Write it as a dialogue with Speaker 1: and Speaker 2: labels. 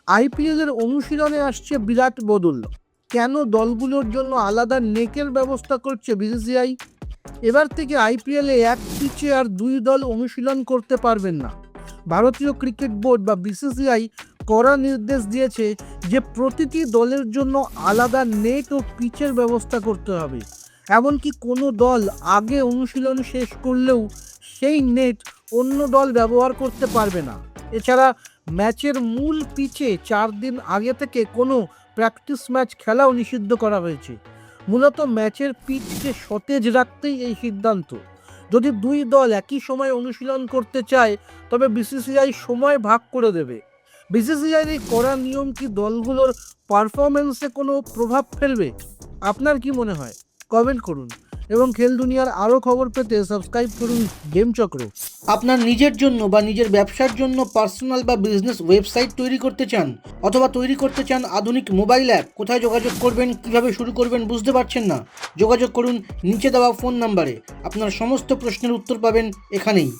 Speaker 1: আইপিএলের অনুশীলনে আসছে বিরাট বদল। কেন দলগুলোর জন্য আলাদা নেকের ব্যবস্থা করছে বিসিসিআই? এবার থেকে আইপিএলে এক পিচে আর দুই দল অনুশীলন করতে পারবেন না। ভারতীয় ক্রিকেট বোর্ড বা বিসিসিআই কড়া নির্দেশ দিয়েছে যে প্রতিটি দলের জন্য আলাদা নেট ও পিচের ব্যবস্থা করতে হবে। এমনকি কোনো দল আগে অনুশীলন শেষ করলেও সেই নেট অন্য দল ব্যবহার করতে পারবে না। এছাড়া ম্যাচের মূল পিচে 4 দিন আগে থেকে কোনো প্র্যাকটিস ম্যাচ খেলাও নিষিদ্ধ করা হয়েছে। মূলত ম্যাচের পিচকে সতেজ রাখতেই এই সিদ্ধান্ত। যদি দুই দল একই সময় অনুশীলন করতে চায় তবে বিসিসিআই সময় ভাগ করে দেবে। বিসিসিআইয়ের এই কড়া নিয়ম কি দলগুলোর পারফরমেন্সে কোনো প্রভাব ফেলবে? আপনার কি মনে হয়? কমেন্ট করুন এবং খেল দুনিয়ার আরও খবর পেতে সাবস্ক্রাইব করুন গেম চক্র।
Speaker 2: আপনার নিজের জন্য বা নিজের ব্যবসার জন্য পার্সোনাল বা বিজনেস ওয়েবসাইট তৈরি করতে চান অথবা তৈরি করতে চান আধুনিক মোবাইল অ্যাপ, কোথায় যোগাযোগ করবেন, কিভাবে শুরু করবেন বুঝতে পারছেন না? যোগাযোগ করুন নিচে দেওয়া ফোন নাম্বারে। আপনার সমস্ত প্রশ্নের উত্তর পাবেন এখানেই।